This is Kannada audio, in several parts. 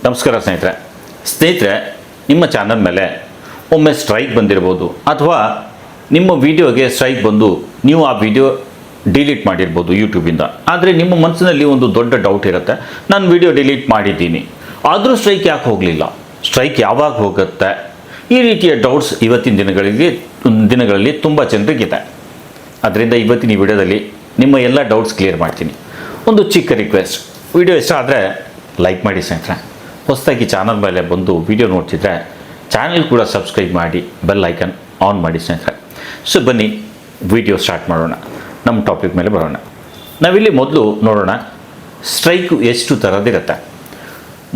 ನಮಸ್ಕಾರ ಸ್ನೇಹಿತರೆ ನಿಮ್ಮ ಚಾನಲ್ ಮೇಲೆ ಒಮ್ಮೆ ಸ್ಟ್ರೈಕ್ ಬಂದಿರಬಹುದು ಅಥವಾ ನಿಮ್ಮ ವಿಡಿಯೋಗೆ ಸ್ಟ್ರೈಕ್ ಬಂದು ನೀವು ಆ ವಿಡಿಯೋ ಡಿಲೀಟ್ ಮಾಡಿರ್ಬೋದು ಯೂಟ್ಯೂಬಿಂದ. ಆದರೆ ನಿಮ್ಮ ಮನಸ್ಸಿನಲ್ಲಿ ಒಂದು ದೊಡ್ಡ ಡೌಟ್ ಇರುತ್ತೆ, ನಾನು ವಿಡಿಯೋ ಡಿಲೀಟ್ ಮಾಡಿದ್ದೀನಿ ಆದರೂ ಸ್ಟ್ರೈಕ್ ಯಾಕೆ ಹೋಗಲಿಲ್ಲ, ಸ್ಟ್ರೈಕ್ ಯಾವಾಗ ಹೋಗುತ್ತೆ, ಈ ರೀತಿಯ ಡೌಟ್ಸ್ ಇವತ್ತಿನ ದಿನಗಳಲ್ಲಿ ತುಂಬ ಜನರಿಗಿದೆ. ಅದರಿಂದ ಇವತ್ತಿನ ಈ ವಿಡಿಯೋದಲ್ಲಿ ನಿಮ್ಮ ಎಲ್ಲ ಡೌಟ್ಸ್ ಕ್ಲಿಯರ್ ಮಾಡ್ತೀನಿ. ಒಂದು ಚಿಕ್ಕ ರಿಕ್ವೆಸ್ಟ್, ವಿಡಿಯೋ ಇಷ್ಟ ಆದರೆ ಲೈಕ್ ಮಾಡಿ ಸ್ನೇಹಿತರೆ. ಹೊಸದಾಗಿ ಚಾನಲ್ ಮೇಲೆ ಬಂದು ವಿಡಿಯೋ ನೋಡ್ತಿದ್ರೆ ಚಾನಲ್ ಕೂಡ ಸಬ್ಸ್ಕ್ರೈಬ್ ಮಾಡಿ, ಬೆಲ್ ಐಕನ್ ಆನ್ ಮಾಡಿ ಸ್ನೇಹಿತರೆ. ಸೊ ಬನ್ನಿ ವಿಡಿಯೋ ಸ್ಟಾರ್ಟ್ ಮಾಡೋಣ, ನಮ್ಮ ಟಾಪಿಕ್ ಮೇಲೆ ಬರೋಣ. ನಾವಿಲ್ಲಿ ಮೊದಲು ನೋಡೋಣ ಸ್ಟ್ರೈಕ್ ಎಷ್ಟು ಥರದಿರುತ್ತೆ.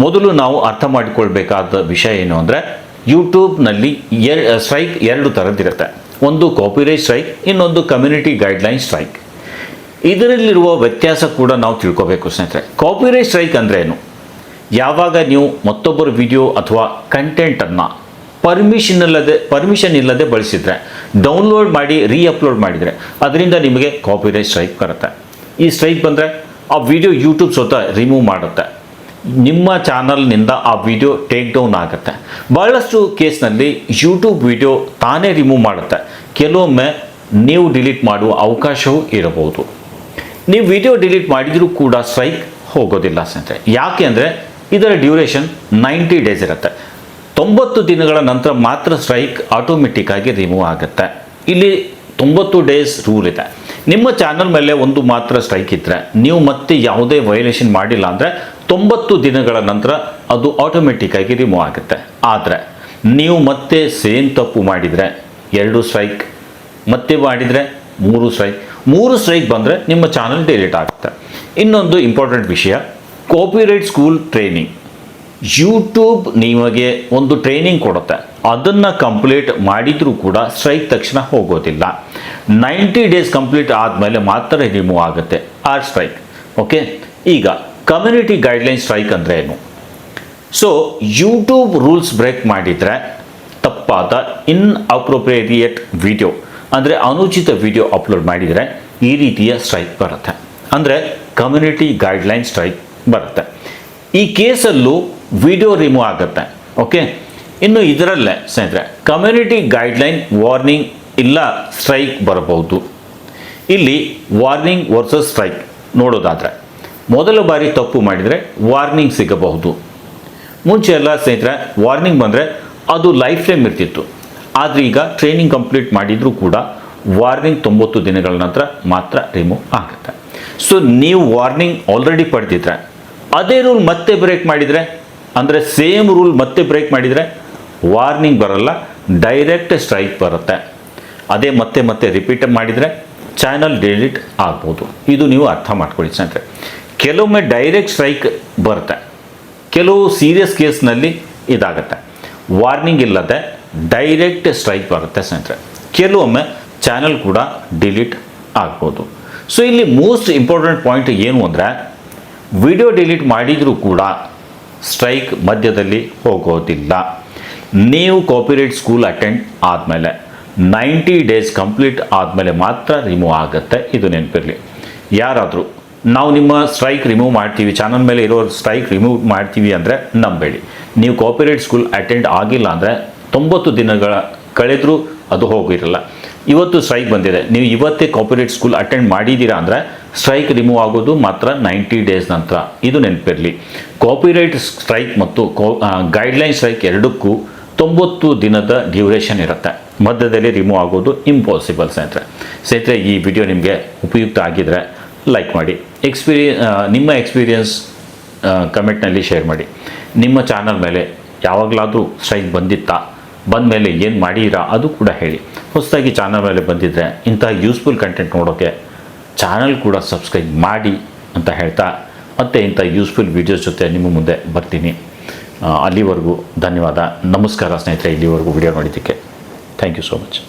ಮೊದಲು ನಾವು ಅರ್ಥ ಮಾಡಿಕೊಳ್ಬೇಕಾದ ವಿಷಯ ಏನು ಅಂದರೆ, ಯೂಟ್ಯೂಬ್ನಲ್ಲಿ ಸ್ಟ್ರೈಕ್ ಎರಡು ಥರದ್ದಿರುತ್ತೆ. ಒಂದು ಕಾಪಿರೈಟ್ ಸ್ಟ್ರೈಕ್, ಇನ್ನೊಂದು ಕಮ್ಯುನಿಟಿ ಗೈಡ್ಲೈನ್ ಸ್ಟ್ರೈಕ್. ಇದರಲ್ಲಿರುವ ವ್ಯತ್ಯಾಸ ಕೂಡ ನಾವು ತಿಳ್ಕೋಬೇಕು ಸ್ನೇಹಿತರೆ. ಕಾಪಿರೈಟ್ ಸ್ಟ್ರೈಕ್ ಅಂದರೆ ಏನು? ಯಾವಾಗ ನೀವು ಮತ್ತೊಬ್ಬರ ವಿಡಿಯೋ ಅಥವಾ ಕಂಟೆಂಟನ್ನು ಪರ್ಮಿಷನ್ ಇಲ್ಲದೆ ಬಳಸಿದರೆ, ಡೌನ್ಲೋಡ್ ಮಾಡಿ ಅಪ್ಲೋಡ್ ಮಾಡಿದರೆ ಅದರಿಂದ ನಿಮಗೆ ಕಾಪಿರೈಟ್ ಸ್ಟ್ರೈಕ್ ಬರುತ್ತೆ. ಈ ಸ್ಟ್ರೈಕ್ ಬಂದರೆ ಆ ವಿಡಿಯೋ ಯೂಟ್ಯೂಬ್ ಸ್ವತಃ ರಿಮೂವ್ ಮಾಡುತ್ತೆ, ನಿಮ್ಮ ಚಾನಲ್ನಿಂದ ಆ ವಿಡಿಯೋ ಟೇಕ್ ಡೌನ್ ಆಗುತ್ತೆ. ಬಹಳಷ್ಟು ಕೇಸ್ನಲ್ಲಿ ಯೂಟ್ಯೂಬ್ ವಿಡಿಯೋ ತಾನೇ ರಿಮೂವ್ ಮಾಡುತ್ತೆ. ಕೆಲವೊಮ್ಮೆ ನೀವು ಡಿಲೀಟ್ ಮಾಡುವ ಅವಕಾಶವೂ ಇರಬಹುದು. ನೀವು ವಿಡಿಯೋ ಡಿಲೀಟ್ ಮಾಡಿದರೂ ಕೂಡ ಸ್ಟ್ರೈಕ್ ಹೋಗೋದಿಲ್ಲ ಸ್ನೇಹಿತರೆ. ಯಾಕೆ ಅಂದರೆ ಇದರ ಡ್ಯೂರೇಷನ್ 90 ಡೇಸ್ ಇರುತ್ತೆ. 90 ದಿನಗಳ ನಂತರ ಮಾತ್ರ ಸ್ಟ್ರೈಕ್ ಆಟೋಮೆಟಿಕ್ ಆಗಿ ರಿಮೂವ್ ಆಗುತ್ತೆ. ಇಲ್ಲಿ 90 ಡೇಸ್ ರೂಲ್ ಇದೆ. ನಿಮ್ಮ ಚಾನಲ್ ಮೇಲೆ ಒಂದು ಮಾತ್ರ ಸ್ಟ್ರೈಕ್ ಇದ್ದರೆ, ನೀವು ಮತ್ತೆ ಯಾವುದೇ ವೈಲೇಷನ್ ಮಾಡಿಲ್ಲ ಅಂದರೆ 90 ದಿನಗಳ ನಂತರ ಅದು ಆಟೋಮೆಟಿಕ್ ಆಗಿ ರಿಮೂವ್ ಆಗುತ್ತೆ. ಆದರೆ ನೀವು ಮತ್ತೆ ಸೇಮ್ ತಪ್ಪು ಮಾಡಿದರೆ 2 ಸ್ಟ್ರೈಕ್, ಮತ್ತೆ ಮಾಡಿದರೆ 3 ಸ್ಟ್ರೈಕ್ ಬಂದರೆ ನಿಮ್ಮ ಚಾನಲ್ ಡಿಲೀಟ್ ಆಗುತ್ತೆ. ಇನ್ನೊಂದು ಇಂಪಾರ್ಟೆಂಟ್ ವಿಷಯ, ಕಾಪಿರೈಟ್ ಸ್ಕೂಲ್ ಟ್ರೈನಿಂಗ್. ಯೂಟ್ಯೂಬ್ ನಿಮಗೆ ಒಂದು ಟ್ರೈನಿಂಗ್ ಕೊಡುತ್ತೆ, ಅದನ್ನು ಕಂಪ್ಲೀಟ್ ಮಾಡಿದರೂ ಕೂಡ ಸ್ಟ್ರೈಕ್ ತಕ್ಷಣ ಹೋಗೋದಿಲ್ಲ. 90 ಡೇಸ್ ಕಂಪ್ಲೀಟ್ ಆದಮೇಲೆ ಮಾತ್ರ ರಿಮೂವ್ ಆಗುತ್ತೆ ಆ ಸ್ಟ್ರೈಕ್. ಓಕೆ, ಈಗ ಕಮ್ಯುನಿಟಿ ಗೈಡ್ಲೈನ್ ಸ್ಟ್ರೈಕ್ ಅಂದರೆ ಏನು? ಸೊ ಯೂಟ್ಯೂಬ್ ರೂಲ್ಸ್ ಬ್ರೇಕ್ ಮಾಡಿದರೆ, ತಪ್ಪಾದ ಅಪ್ರೋಪ್ರಿಯೇಟ್ ವಿಡಿಯೋ ಅಂದರೆ ಅನುಚಿತ ವಿಡಿಯೋ ಅಪ್ಲೋಡ್ ಮಾಡಿದರೆ ಈ ರೀತಿಯ ಸ್ಟ್ರೈಕ್ ಬರುತ್ತೆ, ಅಂದರೆ ಕಮ್ಯುನಿಟಿ ಗೈಡ್ಲೈನ್ ಸ್ಟ್ರೈಕ್ ಬರುತ್ತೆ. ಈ ಕೇಸಲ್ಲೂ ವಿಡಿಯೋ ರಿಮೂವ್ ಆಗುತ್ತೆ. ಓಕೆ, ಇನ್ನು ಇದರಲ್ಲೇ ಸ್ನೇಹಿತರೆ ಕಮ್ಯುನಿಟಿ ಗೈಡ್ಲೈನ್ ವಾರ್ನಿಂಗ್ ಇಲ್ಲ ಸ್ಟ್ರೈಕ್ ಬರಬಹುದು. ಇಲ್ಲಿ ವಾರ್ನಿಂಗ್ ವರ್ಸಸ್ ಸ್ಟ್ರೈಕ್ ನೋಡೋದಾದರೆ, ಮೊದಲ ಬಾರಿ ತಪ್ಪು ಮಾಡಿದರೆ ವಾರ್ನಿಂಗ್ ಸಿಗಬಹುದು. ಮುಂಚೆ ಎಲ್ಲ ಸ್ನೇಹಿತರೆ ವಾರ್ನಿಂಗ್ ಬಂದರೆ ಅದು ಲೈಫ್ ಟೈಮ್ ಇರ್ತಿತ್ತು. ಆದರೆ ಈಗ ಟ್ರೈನಿಂಗ್ ಕಂಪ್ಲೀಟ್ ಮಾಡಿದರೂ ಕೂಡ ವಾರ್ನಿಂಗ್ 90 ದಿನಗಳ ನಂತರ ಮಾತ್ರ ರಿಮೂವ್ ಆಗುತ್ತೆ. ಸೊ ನೀವು ವಾರ್ನಿಂಗ್ ಆಲ್ರೆಡಿ ಪಡೆದಿದ್ರೆ, ಅದೇ ರೂಲ್ ಮತ್ತೆ ಬ್ರೇಕ್ ಮಾಡಿದರೆ, ಅಂದರೆ ಸೇಮ್ ರೂಲ್ ಮತ್ತೆ ಬ್ರೇಕ್ ಮಾಡಿದರೆ ವಾರ್ನಿಂಗ್ ಬರಲ್ಲ, ಡೈರೆಕ್ಟ್ ಸ್ಟ್ರೈಕ್ ಬರುತ್ತೆ. ಅದೇ ಮತ್ತೆ ರಿಪೀಟ್ ಮಾಡಿದರೆ ಚಾನಲ್ ಡಿಲೀಟ್ ಆಗ್ಬೋದು. ಇದು ನೀವು ಅರ್ಥ ಮಾಡ್ಕೊಳ್ಳಿ ಸ್ನೇಹಿತರೆ. ಕೆಲವೊಮ್ಮೆ ಡೈರೆಕ್ಟ್ ಸ್ಟ್ರೈಕ್ ಬರುತ್ತೆ, ಕೆಲವು ಸೀರಿಯಸ್ ಕೇಸ್ನಲ್ಲಿ ಇದಾಗುತ್ತೆ. ವಾರ್ನಿಂಗ್ ಇಲ್ಲದೆ ಡೈರೆಕ್ಟ್ ಸ್ಟ್ರೈಕ್ ಬರುತ್ತೆ ಸ್ನೇಹಿತರೆ. ಕೆಲವೊಮ್ಮೆ ಚಾನಲ್ ಕೂಡ ಡಿಲೀಟ್ ಆಗ್ಬೋದು. ಸೊ ಇಲ್ಲಿ ಮೋಸ್ಟ್ ಇಂಪಾರ್ಟೆಂಟ್ ಪಾಯಿಂಟ್ ಏನು ಅಂದರೆ, ವಿಡಿಯೋ ಡಿಲೀಟ್ ಮಾಡಿದರೂ ಕೂಡ ಸ್ಟ್ರೈಕ್ ಮಧ್ಯದಲ್ಲಿ ಹೋಗೋದಿಲ್ಲ. ನೀವು ಕಾಪಿರೈಟ್ ಸ್ಕೂಲ್ ಅಟೆಂಡ್ ಆದಮೇಲೆ 90 ಡೇಸ್ ಕಂಪ್ಲೀಟ್ ಆದಮೇಲೆ ಮಾತ್ರ ರಿಮೂವ್ ಆಗುತ್ತೆ. ಇದು ನೆನಪಿರಲಿ. ಯಾರಾದರೂ ನಾವು ನಿಮ್ಮ ಸ್ಟ್ರೈಕ್ ರಿಮೂವ್ ಮಾಡ್ತೀವಿ, ಚಾನಲ್ ಮೇಲೆ ಇರೋ ಸ್ಟ್ರೈಕ್ ರಿಮೂವ್ ಮಾಡ್ತೀವಿ ಅಂದರೆ ನಂಬೇಡಿ. ನೀವು ಕಾಪಿರೈಟ್ ಸ್ಕೂಲ್ ಅಟೆಂಡ್ ಆಗಿಲ್ಲ ಅಂದರೆ 90 ದಿನಗಳ ಕಳೆದರೂ ಅದು ಹೋಗಿರಲ್ಲ. ಇವತ್ತು ಸ್ಟ್ರೈಕ್ ಬಂದಿದೆ, ನೀವು ಇವತ್ತೇ ಕಾಪಿರೈಟ್ ಸ್ಕೂಲ್ ಅಟೆಂಡ್ ಮಾಡಿದ್ದೀರಾ ಅಂದರೆ ಸ್ಟ್ರೈಕ್ ರಿಮೂವ್ ಆಗೋದು ಮಾತ್ರ 90 ಡೇಸ್ ನಂತರ. ಇದು ನೆನಪಿರಲಿ. ಕಾಪಿರೈಟ್ ಸ್ಟ್ರೈಕ್ ಮತ್ತು ಗೈಡ್ಲೈನ್ ಸ್ಟ್ರೈಕ್ ಎರಡಕ್ಕೂ 90 ದಿನದ ಡ್ಯೂರೇಷನ್ ಇರುತ್ತೆ. ಮಧ್ಯದಲ್ಲಿ ರಿಮೂವ್ ಆಗೋದು ಇಂಪಾಸಿಬಲ್ ಸ್ನೇಹಿತರೆ. ಈ ವಿಡಿಯೋ ನಿಮಗೆ ಉಪಯುಕ್ತ ಆಗಿದ್ದರೆ ಲೈಕ್ ಮಾಡಿ, ನಿಮ್ಮ ಎಕ್ಸ್ಪೀರಿಯನ್ಸ್ ಕಮೆಂಟ್ನಲ್ಲಿ ಶೇರ್ ಮಾಡಿ. ನಿಮ್ಮ ಚಾನಲ್ ಮೇಲೆ ಯಾವಾಗಲಾದರೂ ಸ್ಟ್ರೈಕ್ ಬಂದ ಮೇಲೆ ಏನು ಮಾಡಿರಾ ಅದು ಕೂಡ ಹೇಳಿ. ಹೊಸದಾಗಿ ಚಾನಲ್ ಮೇಲೆ ಬಂದಿದ್ದರೆ ಇಂಥ ಯೂಸ್ಫುಲ್ ಕಂಟೆಂಟ್ ನೋಡೋಕ್ಕೆ ಚಾನಲ್ ಕೂಡ ಸಬ್ಸ್ಕ್ರೈಬ್ ಮಾಡಿ ಅಂತ ಹೇಳ್ತಾ, ಮತ್ತೆ ಇಂಥ ಯೂಸ್ಫುಲ್ ವೀಡಿಯೋಸ್ ಜೊತೆ ನಿಮ್ಮ ಮುಂದೆ ಬರ್ತೀನಿ. ಅಲ್ಲಿವರೆಗೂ ಧನ್ಯವಾದ, ನಮಸ್ಕಾರ ಸ್ನೇಹಿತರೆ. ಇಲ್ಲಿವರೆಗೂ ವಿಡಿಯೋ ನೋಡಿದ್ದಕ್ಕೆ ಥ್ಯಾಂಕ್ ಯು ಸೋ ಮಚ್.